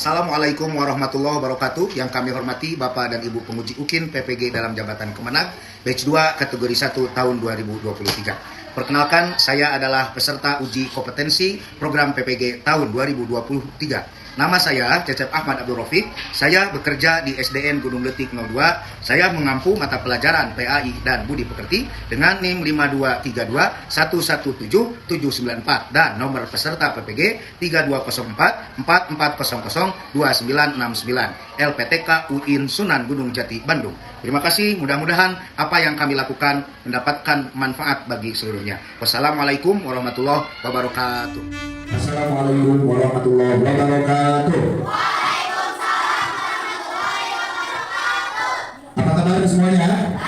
Assalamualaikum warahmatullahi wabarakatuh. Yang kami hormati Bapak dan Ibu Penguji UKIN PPG dalam jabatan Kemenag Batch 2 kategori 1 tahun 2023. Perkenalkan, saya adalah peserta uji kompetensi program PPG tahun 2023. Nama saya Cecep Ahmad Abdul Rafiq. Saya bekerja di SDN Gunung Letik 02. Saya mengampu mata pelajaran PAI dan Budi Pekerti dengan NIM 5232117794 dan nomor peserta PPG 320444002969 LPTK UIN Sunan Gunung Jati Bandung. Terima kasih, mudah-mudahan apa yang kami lakukan mendapatkan manfaat bagi seluruhnya. Wassalamualaikum warahmatullahi wabarakatuh. Assalamualaikum warahmatullahi wabarakatuh. Apa kabar semuanya?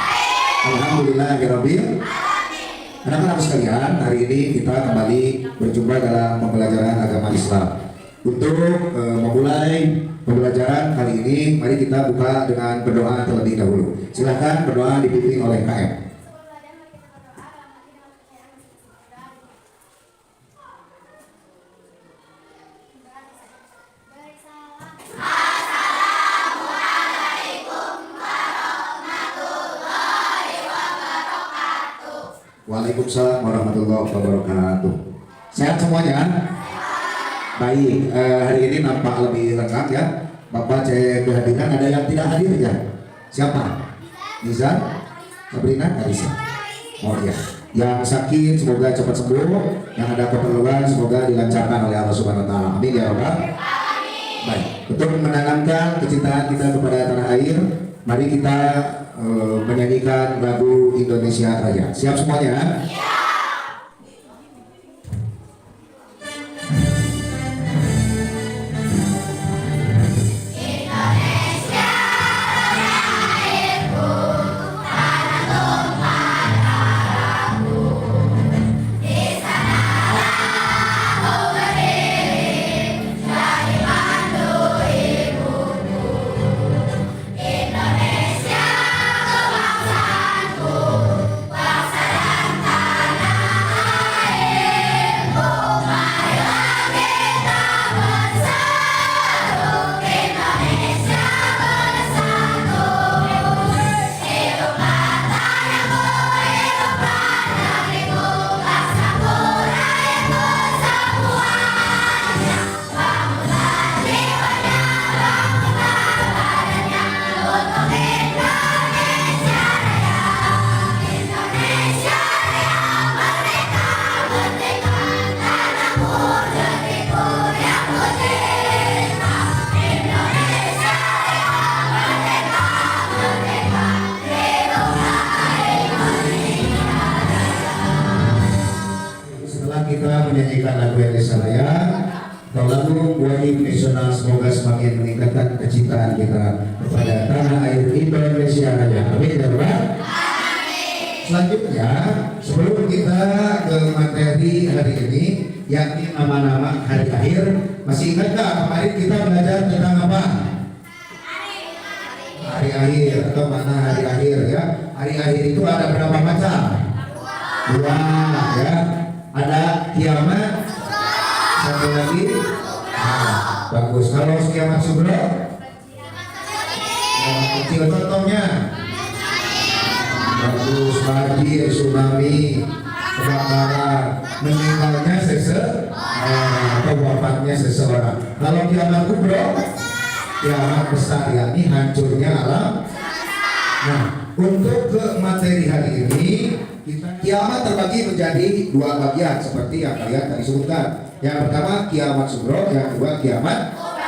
Alhamdulillahirabbil alamin. Anak-anak sekalian, hari ini kita kembali berjumpa dalam pembelajaran agama Islam. Untuk memulai pembelajaran kali ini, mari kita buka dengan berdoa terlebih dahulu. Silakan berdoa dipimpin oleh KM. Waalaikumsalam warahmatullahi wabarakatuh. Sehat semuanya? Baik, hari ini nampak lebih lengkap ya. Bapak cek kehadiran, ada yang tidak hadir ya? Siapa? Nizar? Sabrina? Arisa? Oh iya. Yang sakit semoga cepat sembuh. Yang ada keperluan semoga dilancarkan oleh Allah Subhanahu Wa Taala. Amin ya Rabbal. Baik, untuk menanamkan kecintaan kita kepada tanah air, mari kita menyanyikan lagu Indonesia Raya. Siap semuanya? Menyanyikan lagu Indonesia Raya, lalu wajib nasional semoga semakin meningkatkan kecintaan kita kepada tanah air Indonesia Raya. Amin ya Rabbal. Selanjutnya, sebelum kita ke materi hari ini, yakni nama-nama hari akhir, masih ingatkah kemarin kita belajar tentang apa? Hari akhir atau mana hari akhir ya? Hari akhir itu ada berapa macam? Dua ya. Ada kiamat, satu lagi, bagus. Kalau kiamat sugro, kecil contohnya, bagus. Banjir, tsunami, kebakaran, meninggalnya atau wafatnya seseorang. Kalau kiamat kubro, kiamat besar, yakni hancurnya alam. Nah, untuk ke materi hari ini, kiamat terbagi menjadi dua bagian seperti yang kalian tadi sebutkan. Yang pertama kiamat sugro, yang kedua kiamat kubro.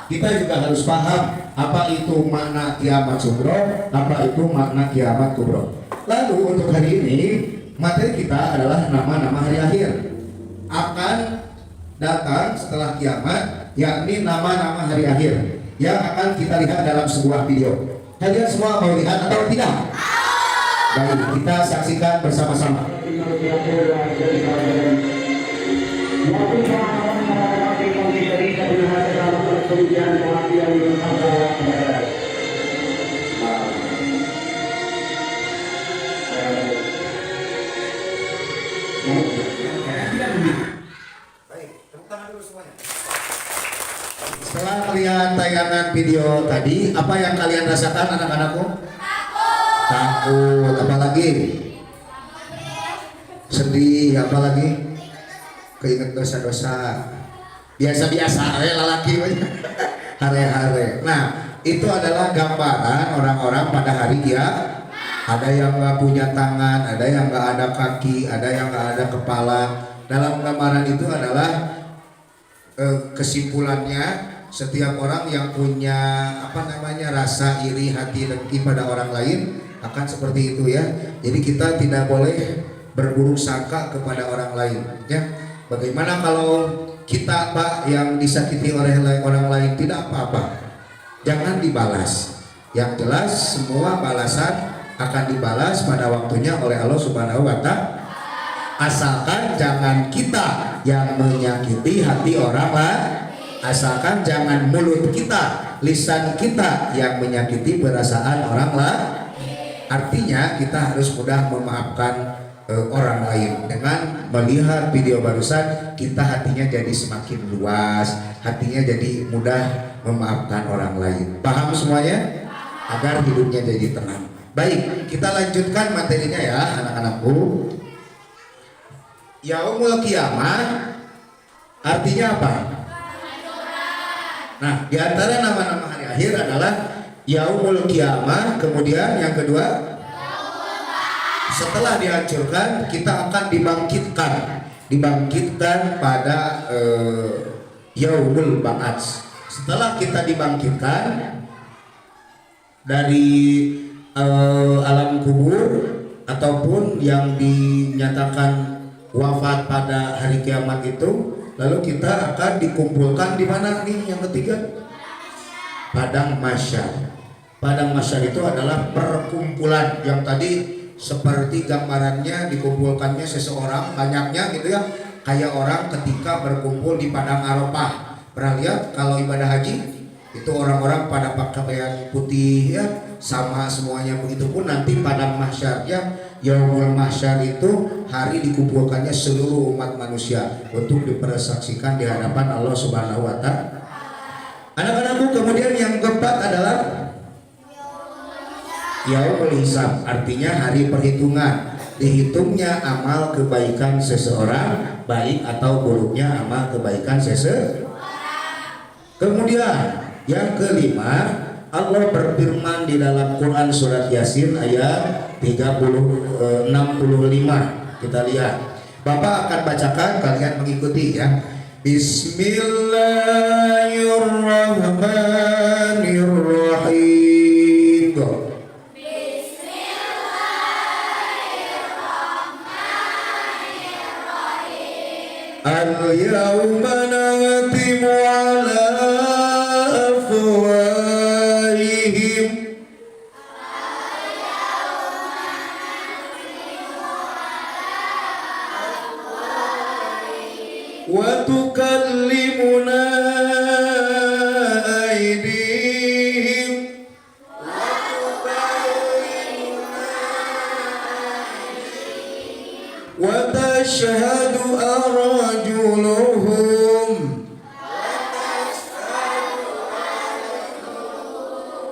Kita juga harus paham apa itu makna kiamat sugro, apa itu makna kiamat kubro. Lalu untuk hari ini materi kita adalah nama-nama hari akhir akan datang setelah kiamat, yakni nama-nama hari akhir yang akan kita lihat dalam sebuah video. Kalian semua mau lihat atau tidak? Baik, kita saksikan bersama-sama. Baik, tepuk tangan dulu semuanya. Setelah melihat tayangan video tadi, apa yang kalian rasakan anak-anakku? Takut, apalagi? Sedih, apalagi? Keinget dosa-dosa. Biasa-biasa, lalaki. Hare-hare. Nah, itu adalah gambaran orang-orang pada hari dia. Ada yang nggak punya tangan, ada yang nggak ada kaki, ada yang nggak ada kepala. Dalam gambaran itu adalah kesimpulannya, setiap orang yang punya rasa iri hati dengki pada orang lain akan seperti itu ya. Jadi kita tidak boleh berburuk sangka kepada orang lain ya. Bagaimana kalau kita Pak yang disakiti oleh orang lain? Tidak apa-apa, jangan dibalas. Yang jelas semua balasan akan dibalas pada waktunya oleh Allah Subhanahu wa Ta'ala, asalkan jangan kita yang menyakiti hati orang lain, asalkan jangan mulut kita, lisan kita yang menyakiti perasaan orang lain. Artinya kita harus mudah memaafkan orang lain. Dengan melihat video barusan, kita hatinya jadi semakin luas, hatinya jadi mudah memaafkan orang lain. Paham semuanya? Agar hidupnya jadi tenang. Baik, kita lanjutkan materinya ya anak-anakku. Yaumul Qiyamah artinya apa? Nah, di antara nama-nama hari akhir adalah Yaumul Qiyamah, kemudian yang kedua setelah dihancurkan kita akan dibangkitkan pada Yaumul Ba'ats. Setelah kita dibangkitkan dari alam kubur ataupun yang dinyatakan wafat pada hari kiamat itu, lalu kita akan dikumpulkan di mana nih yang ketiga? Padang mahsyar. Padang mahsyar itu adalah perkumpulan yang tadi seperti gambarannya dikumpulkannya seseorang banyaknya gitu ya, kayak orang ketika berkumpul di padang Arafah. Pernah lihat kalau ibadah haji itu orang-orang pada pakaian putih ya, sama semuanya. Begitu pun nanti padang mahsyarnya, Yaumul Mahsyar itu hari dikumpulkannya seluruh umat manusia untuk dipersaksikan di hadapan Allah Subhanahu wa Ta'ala. Anak-anakku, kemudian yang keempat adalah Yaumul Hisab, artinya hari perhitungan. Dihitungnya amal kebaikan seseorang, baik atau buruknya amal kebaikan seseorang. Kemudian yang kelima, Allah berfirman di dalam Quran surat Yasin ayat 65. Kita lihat. Bapak akan bacakan, kalian mengikuti ya. Bismillahirrahmanirrahim. Al-yawma natimu ala afwahihim wa tukallimuna aydihim wa tashhadu arjuluhum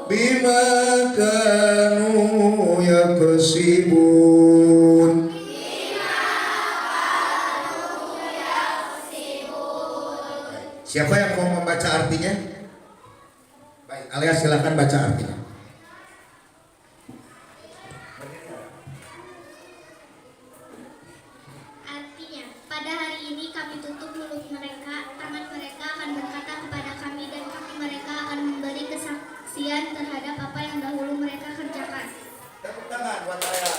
bima kanu yaksibun. Siapa yang mau membaca artinya? Baik, Alia silakan baca artinya. Artinya, pada hari ini kami tutup mulut mereka, tangan mereka akan berkata kepada kami, dan kaki mereka akan memberi kesaksian terhadap apa yang dahulu mereka kerjakan. Tepuk tangan buat Alia.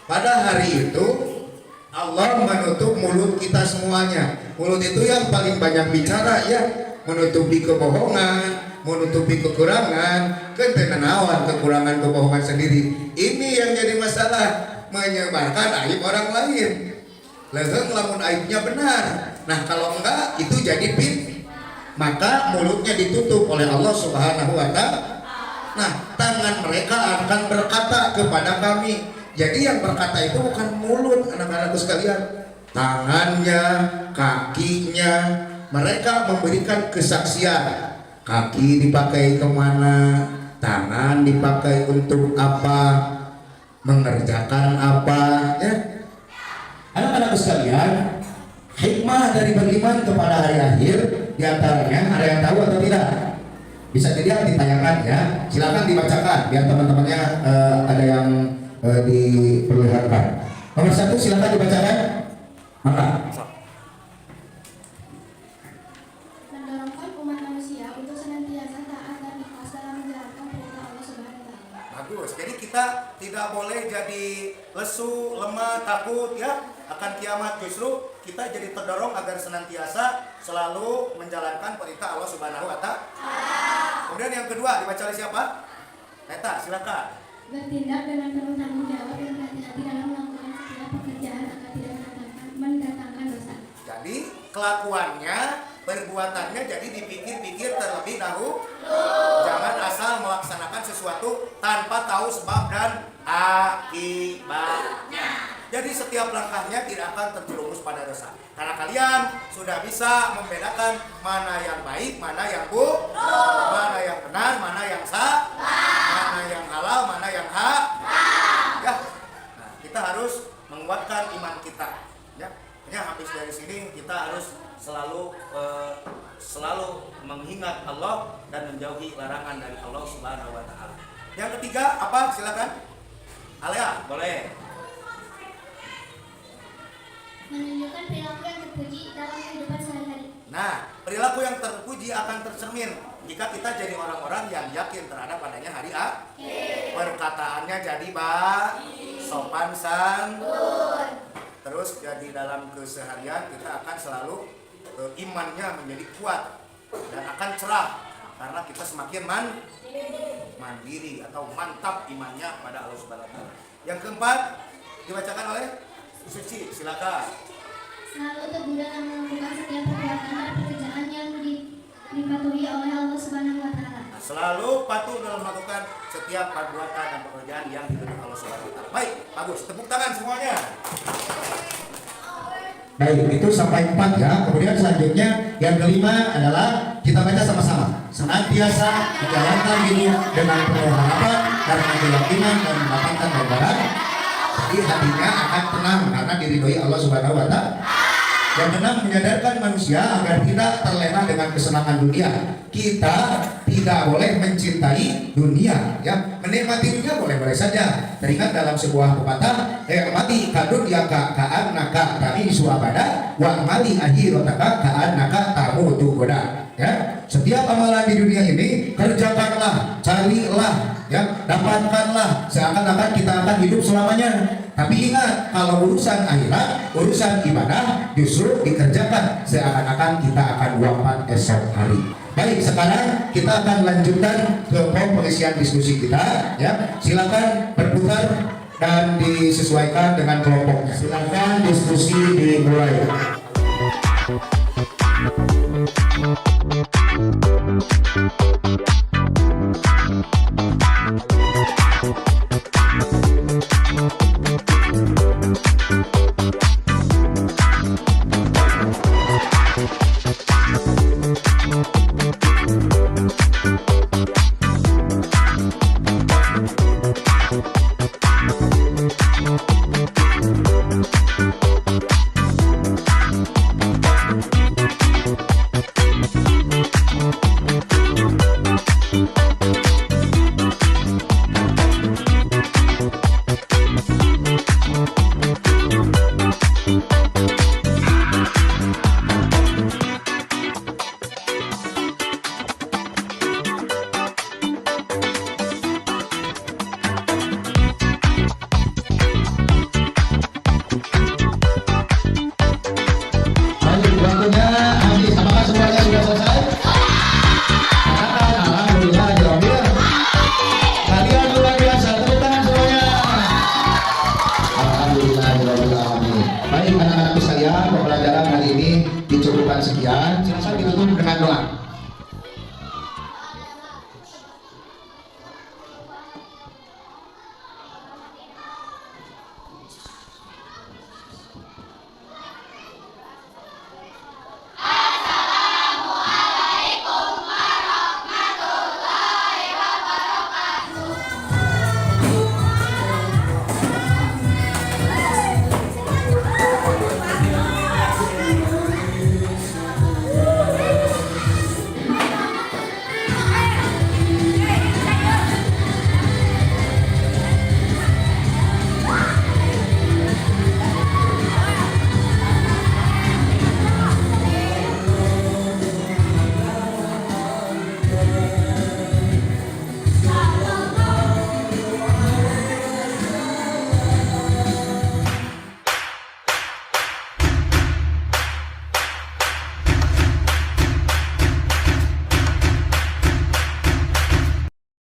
Pada hari itu Allah menutup mulut kita semuanya. Mulut itu yang paling banyak bicara ya, menutupi kebohongan, menutupi kekurangan, ketenawan kekurangan kebohongan sendiri. Ini yang jadi masalah, menyebarkan aib orang lain. Lezeng lamun aibnya benar. Nah kalau enggak itu jadi maka mulutnya ditutup oleh Allah Subhanahu wa Ta'ala. Nah tangan mereka akan berkata kepada kami. Jadi yang berkata itu bukan mulut anak-anakku sekalian, tangannya, kakinya, mereka memberikan kesaksian. Kaki dipakai kemana, tangan dipakai untuk apa, mengerjakan apa, ya. Anak-anak sekalian, hikmah dari beriman kepada hari akhir diantaranya ada yang tahu atau tidak? Bisa dilihat ditayangkan ya. Silakan dibacakan biar teman-temannya ada yang diperlihatkan. Nomor 1 silakan dibacakan. Maka Mendorongkan umat manusia untuk senantiasa taat dan ikhlas dalam menjalankan perintah Allah Subhanahu wa taala. Bagus. Jadi kita tidak boleh jadi lesu, lemah, takut ya akan kiamat. Justru kita jadi terdorong agar senantiasa selalu menjalankan perintah Allah Subhanahu wa taala. Kemudian yang kedua dibaca oleh siapa? Neta, silakan. Bertindak dengan penuh tanggung jawab dan hati-hati dalam melakukan setiap pekerjaan agar tidak mendatangkan dosa. Jadi kelakuannya, perbuatannya jadi dipikir-pikir terlebih dahulu. Jangan asal melaksanakan sesuatu tanpa tahu sebab dan akibatnya. Jadi setiap langkahnya tidak akan terjerumus pada dosa. Karena kalian sudah bisa membedakan mana yang baik, mana yang buruk, mana yang benar, mana yang sah, mana yang halal, mana yang ya. Nah, kita harus menguatkan iman kita. Ya, habis dari sini kita harus selalu mengingat Allah dan menjauhi larangan dari Allah Subhanahu wa taala. Yang ketiga apa? Silakan. Alea, boleh. Menunjukkan perilaku yang terpuji dalam kehidupan sehari-hari. Nah, perilaku yang terpuji akan tercermin jika kita jadi orang-orang yang yakin terhadap adanya hari akhir. Perkataannya jadi sopan santun. Terus jadi dalam keseharian kita akan selalu imannya menjadi kuat dan akan cerah karena kita semakin mandiri atau mantap imannya pada Allah Subhanahu wa taala. Yang keempat dibacakan oleh Suci, silakan. Selalu teguh dalam melakukan setiap perbuatan dan pekerjaan yang dipatuhi oleh Allah Subhanahu wa taala. Selalu patuh dalam melakukan setiap perbuatan dan pekerjaan yang dituntut Allah Subhanahu wa taala. Baik, bagus. Tepuk tangan semuanya. baik, itu sampai 4 ya. Kemudian selanjutnya yang kelima adalah kita baca sama-sama. Senantiasa menjalankan diri dengan penuh harapan karena keyakinan dan mendapatkan berbahagia. Jadi hatinya akan tenang karena diridhoi Allah Subhanahu wa taala. Yang keenam, menyadarkan manusia agar tidak terlena dengan kesenangan dunia. Kita tidak boleh mencintai dunia, ya. Menikmati dunia boleh-boleh saja. Teringat dalam sebuah pepatah, mati kadun ya kaan naka kami suabada wa mali akhirotaka kaan naka tamu tu goda. Ya, setiap amalan di dunia ini kerjakanlah, carilah, ya, dapatkanlah seakan-akan kita akan hidup selamanya. Tapi ingat, kalau urusan akhirat, urusan ibadah justru dikerjakan seakan-akan kita akan wafat esok hari. Baik, sekarang kita akan lanjutkan ke pengisian diskusi kita, ya. Silakan berputar dan disesuaikan dengan kelompoknya. Silakan diskusi dimulai. Baik anak-anakku sekalian, pembelajaran hari ini dicukupkan sekian. Silakan ditutup dengan doa.